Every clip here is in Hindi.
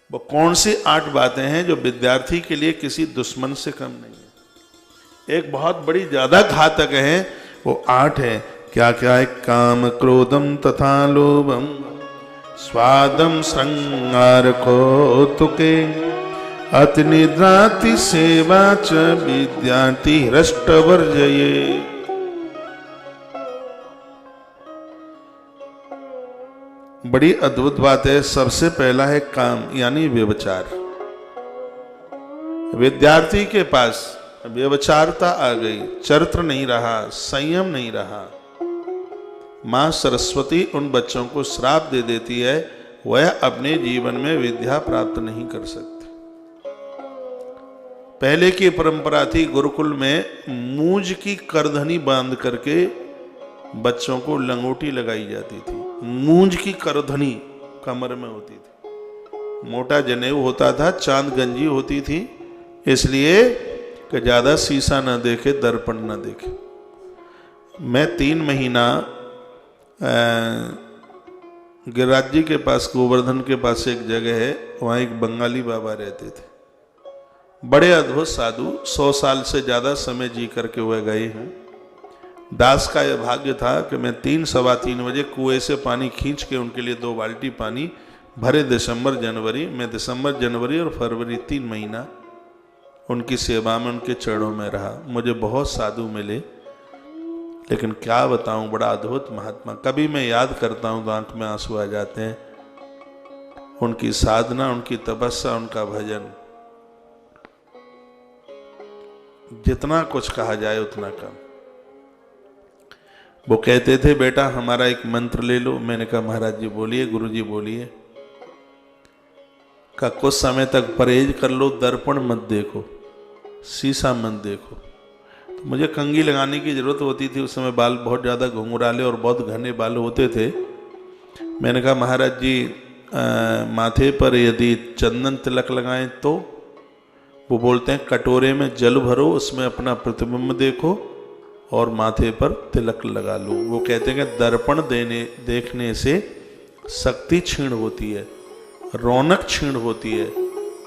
वो कौन सी 8 बातें हैं जो विद्यार्थी के लिए किसी दुश्मन से कम नहीं है, एक बहुत बड़ी ज्यादा घातक है, वो 8 है। क्या क्या है? काम क्रोधम तथा लोभम, स्वादम श्रृंगार कौतुके, अति निद्राति सेवा च विद्यार्थी हृष्ट वर्जये। बड़ी अद्भुत बात है। सबसे पहला है काम यानी व्यभिचार। विद्यार्थी के पास व्यभिचारता आ गई, चरित्र नहीं रहा, संयम नहीं रहा, मां सरस्वती उन बच्चों को श्राप दे देती है, वह अपने जीवन में विद्या प्राप्त नहीं कर सकते। पहले की परंपरा थी, गुरुकुल में मूंज की करधनी बांध करके बच्चों को लंगोटी लगाई जाती थी। मूंज की करधनी कमर में होती थी, मोटा जनेऊ होता था, चांद गंजी होती थी, इसलिए कि ज्यादा शीशा न देखे, दर्पण न देखे। मैं 3 महीना गिरिराज जी के पास, गोवर्धन के पास एक जगह है, वहाँ एक बंगाली बाबा रहते थे, बड़े अद्भुत साधु, 100 साल से ज्यादा समय जी करके वह गए हैं। दास का यह भाग्य था कि मैं 3 सवा 3 बजे कुएं से पानी खींच के उनके लिए 2 बाल्टी पानी भरे। दिसंबर जनवरी में, दिसंबर जनवरी और फरवरी 3 महीना उनकी सेवा में, उनके चरणों में रहा। मुझे बहुत साधु मिले, लेकिन क्या बताऊं, बड़ा अद्भुत महात्मा। कभी मैं याद करता हूं तो आंख में आंसू आ जाते हैं। उनकी साधना, उनकी तपस्या, उनका भजन, जितना कुछ कहा जाए उतना कम। वो कहते थे, बेटा हमारा एक मंत्र ले लो। मैंने कहा महाराज जी बोलिए, गुरु जी बोलिए। का कुछ समय तक परहेज कर लो, दर्पण मत देखो, शीशा मत देखो। तो मुझे कंघी लगाने की जरूरत होती थी, उस समय बाल बहुत ज़्यादा घुंघराले और बहुत घने बाल होते थे। मैंने कहा महाराज जी माथे पर यदि चंदन तिलक लगाएं तो? वो बोलते हैं कटोरे में जल भरो, उसमें अपना प्रतिबिंब देखो और माथे पर तिलक लगा लो। वो कहते हैं कि दर्पण देखने से शक्ति क्षीण होती है, रौनक क्षीण होती है।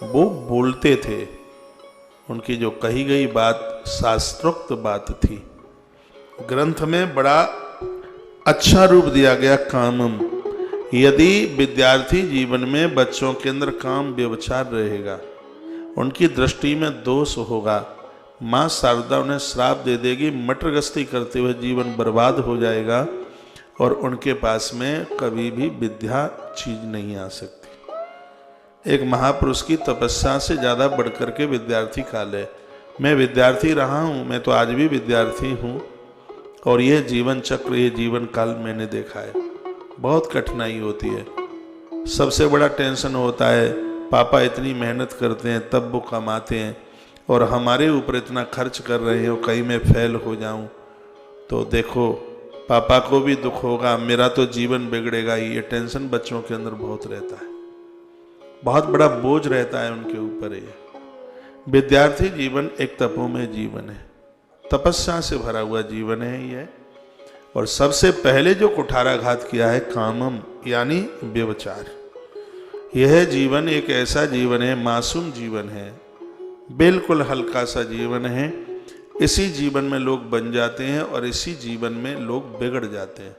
वो बोलते थे, उनकी जो कही गई बात शास्त्रोक्त बात थी। ग्रंथ में बड़ा अच्छा रूप दिया गया कामम। यदि विद्यार्थी जीवन में बच्चों के अंदर काम व्यभिचार रहेगा, उनकी दृष्टि में दोष होगा, माँ शारदा उन्हें श्राप दे देगी, मटर गश्ती करते हुए जीवन बर्बाद हो जाएगा और उनके पास में कभी भी विद्या चीज नहीं आ सकती। एक महापुरुष की तपस्या से ज़्यादा बढ़कर के विद्यार्थी काल है। मैं विद्यार्थी रहा हूँ, मैं तो आज भी विद्यार्थी हूँ, और यह जीवन चक्र, ये जीवन काल मैंने देखा है। बहुत कठिनाई होती है, सबसे बड़ा टेंशन होता है, पापा इतनी मेहनत करते हैं तब वो कमाते हैं और हमारे ऊपर इतना खर्च कर रहे हो, कहीं मैं फेल हो जाऊं तो देखो पापा को भी दुख होगा, मेरा तो जीवन बिगड़ेगा। ये टेंशन बच्चों के अंदर बहुत रहता है, बहुत बड़ा बोझ रहता है उनके ऊपर। ये विद्यार्थी जीवन एक तपोमय जीवन है, तपस्या से भरा हुआ जीवन है ये। और सबसे पहले जो कुठाराघात किया है कामम यानी व्यभिचार। यह जीवन एक ऐसा जीवन है, मासूम जीवन है, बिल्कुल हल्का सा जीवन है। इसी जीवन में लोग बन जाते हैं और इसी जीवन में लोग बिगड़ जाते हैं।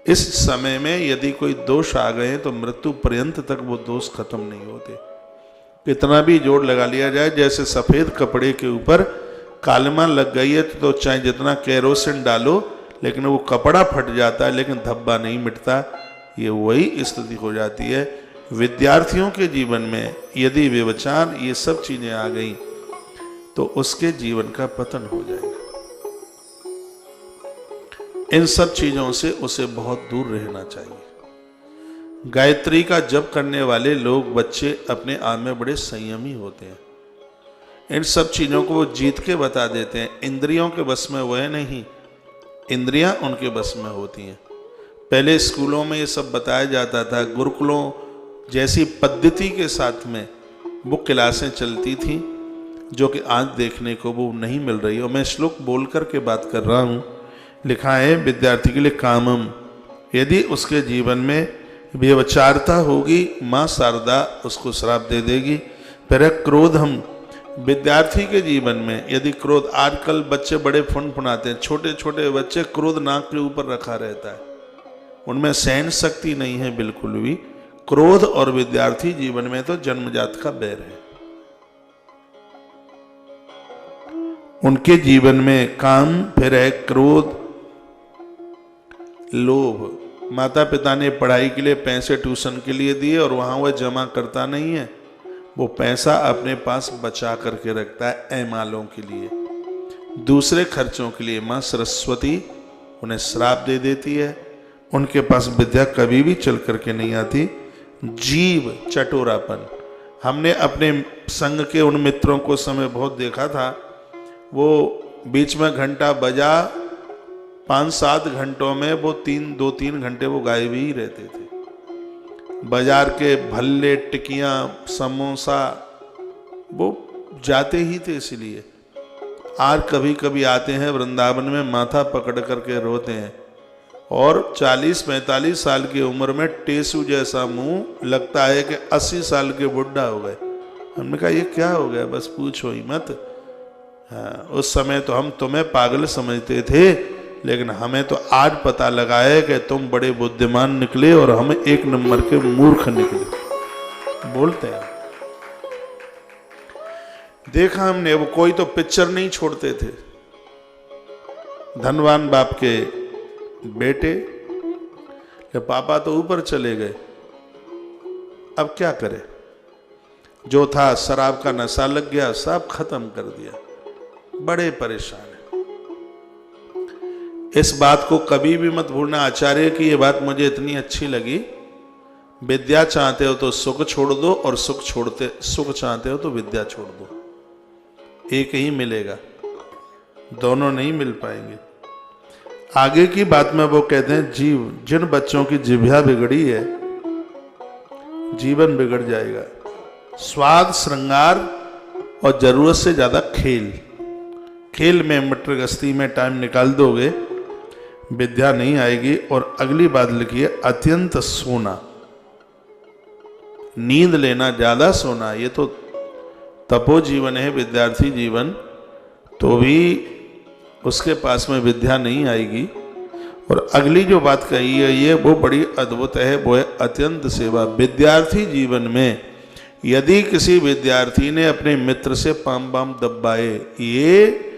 इस समय में यदि कोई दोष आ गए तो मृत्यु पर्यंत तक वो दोष खत्म नहीं होते। कितना भी जोड़ लगा लिया जाए, जैसे सफेद कपड़े के ऊपर कालमा लग गई है तो चाहे जितना केरोसिन डालो लेकिन वो कपड़ा फट जाता है, लेकिन धब्बा नहीं मिटता। ये वही स्थिति हो जाती है। विद्यार्थियों के जीवन में यदि व्यभिचार ये सब चीजें आ गई तो उसके जीवन का पतन हो जाएगा। इन सब चीजों से उसे बहुत दूर रहना चाहिए। गायत्री का जप करने वाले लोग, बच्चे अपने आप में बड़े संयमी होते हैं। इन सब चीजों को वो जीत के बता देते हैं। इंद्रियों के बस में वह नहीं, इंद्रियां उनके बस में होती हैं। पहले स्कूलों में ये सब बताया जाता था, गुरुकुलों जैसी पद्धति के साथ में वो क्लासें चलती थी जो कि आज देखने को वो नहीं मिल रही। और मैं श्लोक बोल करके बात कर रहा हूँ। लिखा है विद्यार्थी के लिए कामम, यदि उसके जीवन में व्यभिचारिता होगी, माँ शारदा उसको श्राप दे देगी। फिर है क्रोध। हम विद्यार्थी के जीवन में यदि क्रोध, आजकल बच्चे बड़े फुनफुनाते हैं, छोटे छोटे बच्चे, क्रोध नाक के ऊपर रखा रहता है, उनमें सहन शक्ति नहीं है बिल्कुल भी। क्रोध और विद्यार्थी जीवन में तो जन्मजात का बैर है। उनके जीवन में काम, फिर है क्रोध, लोभ। माता पिता ने पढ़ाई के लिए पैसे ट्यूशन के लिए दिए और वहां वह जमा करता नहीं है, वो पैसा अपने पास बचा करके रखता है ऐमालों के लिए, दूसरे खर्चों के लिए। माँ सरस्वती उन्हें श्राप दे देती है, उनके पास विद्या कभी भी चल करके नहीं आती। जीव चटोरापन। हमने अपने संग के उन मित्रों को समय बहुत देखा था, वो बीच में घंटा बजा, 5-7 घंटों में वो 2-3 घंटे वो गायब ही रहते थे। बाजार के भल्ले, टिकियाँ, समोसा वो जाते ही थे। इसलिए आज कभी कभी आते हैं वृंदावन में, माथा पकड़ करके रोते हैं, और 40-45 साल की उम्र में टेसू जैसा मुंह, लगता है कि 80 साल के बुढ़ा हो गए। हमने कहा ये क्या हो गया, बस पूछो ही मत। हाँ, उस समय तो हम तुम्हें पागल समझते थे, लेकिन हमें तो आज पता लगा है कि तुम बड़े बुद्धिमान निकले और हम 1 नंबर के मूर्ख निकले। बोलते हैं, देखा हमने, वो कोई तो पिक्चर नहीं छोड़ते थे। धनवान बाप के बेटे कि पापा तो ऊपर चले गए, अब क्या करें। जो था शराब का नशा लग गया, सब खत्म कर दिया, बड़े परेशान है। इस बात को कभी भी मत भूलना। आचार्य की ये बात मुझे इतनी अच्छी लगी, विद्या चाहते हो तो सुख छोड़ दो, और सुख चाहते हो तो विद्या छोड़ दो, एक ही मिलेगा, दोनों नहीं मिल पाएंगे। आगे की बात में वो कहते हैं, जिन बच्चों की जिह्वा बिगड़ी है, जीवन बिगड़ जाएगा। स्वाद, श्रृंगार और जरूरत से ज्यादा खेल में, मटर गश्ती में टाइम निकाल दोगे, विद्या नहीं आएगी। और अगली बात लिखिए, अत्यंत सोना, नींद लेना, ज्यादा सोना, ये तो तपो जीवन है विद्यार्थी जीवन, तो भी उसके पास में विद्या नहीं आएगी। और अगली जो बात कही है ये वो बड़ी अद्भुत है, वो है अत्यंत सेवा। विद्यार्थी जीवन में यदि किसी विद्यार्थी ने अपने मित्र से पाम बाम दबाए, ये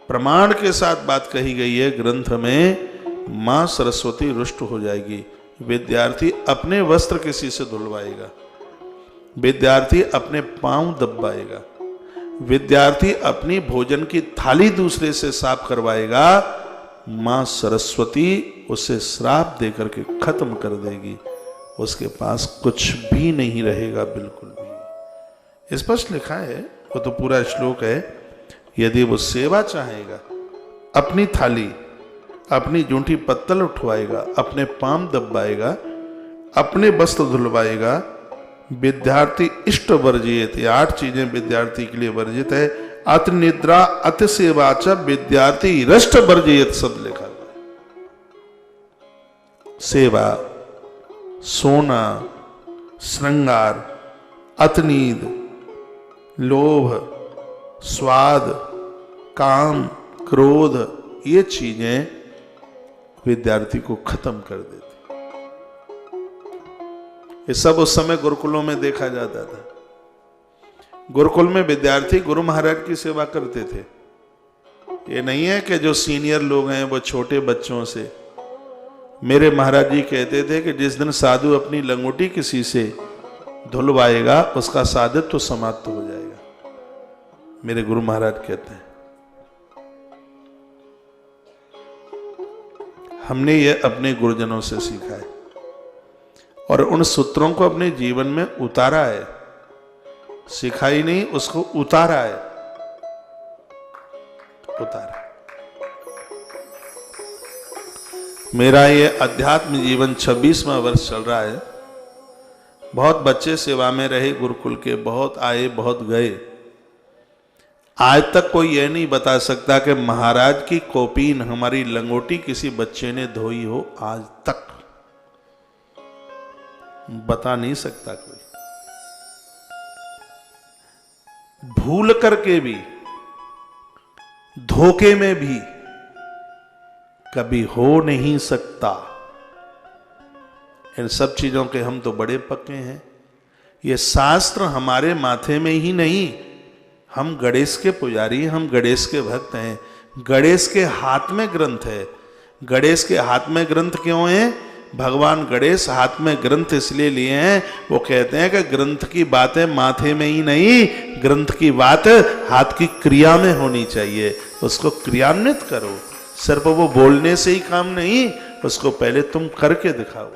प्रमाण के साथ बात कही गई है ग्रंथ में, मां सरस्वती रुष्ट हो जाएगी। विद्यार्थी अपने वस्त्र किसी से धुलवाएगा, विद्यार्थी अपने पांव दबाएगा, विद्यार्थी अपनी भोजन की थाली दूसरे से साफ करवाएगा, मां सरस्वती उसे श्राप देकर के खत्म कर देगी। उसके पास कुछ भी नहीं रहेगा, बिल्कुल भी। स्पष्ट लिखा है, वो तो पूरा श्लोक है। यदि वो सेवा चाहेगा, अपनी थाली, अपनी जूठी पत्तल उठवाएगा, अपने पाम दबाएगा, अपने वस्त्र धुलवाएगा, विद्यार्थी इष्ट वर्जित, 8 चीजें विद्यार्थी के लिए वर्जित है। अति निद्रा, अति सेवा च विद्यार्थी रष्ट वर्जित, सब लिखा हुआ है। सेवा, सोना, श्रृंगार, अति नींद, लोभ, स्वाद, काम, क्रोध, ये चीजें विद्यार्थी को खत्म कर देती। ये सब उस समय गुरुकुलों में देखा जाता था। गुरुकुल में विद्यार्थी गुरु महाराज की सेवा करते थे। ये नहीं है कि जो सीनियर लोग हैं वो छोटे बच्चों से। मेरे महाराज जी कहते थे कि जिस दिन साधु अपनी लंगोटी किसी से धुलवाएगा, उसका साधुत्व तो समाप्त हो जाएगा। मेरे गुरु महाराज कहते हैं। हमने ये अपने गुरुजनों से सीखा है और उन सूत्रों को अपने जीवन में उतारा है। सिखाई नहीं, उसको उतारा है, उतारा। मेरा ये अध्यात्म जीवन 26वां वर्ष चल रहा है। बहुत बच्चे सेवा में रहे गुरुकुल के, बहुत आए बहुत गए। आज तक कोई यह नहीं बता सकता कि महाराज की कौपीन, हमारी लंगोटी किसी बच्चे ने धोई हो। आज तक बता नहीं सकता कोई। भूल करके भी, धोखे में भी कभी हो नहीं सकता। इन सब चीजों के हम तो बड़े पक्के हैं। ये शास्त्र हमारे माथे में ही नहीं, हम गणेश के पुजारी, हम गणेश के भक्त हैं। गणेश के हाथ में ग्रंथ है। गणेश के हाथ में ग्रंथ क्यों है? भगवान गणेश हाथ में ग्रंथ इसलिए लिए हैं, वो कहते हैं कि ग्रंथ की बातें माथे में ही नहीं, ग्रंथ की बात हाथ की क्रिया में होनी चाहिए। उसको क्रियान्वित करो, सिर्फ वो बोलने से ही काम नहीं, उसको पहले तुम करके दिखाओ।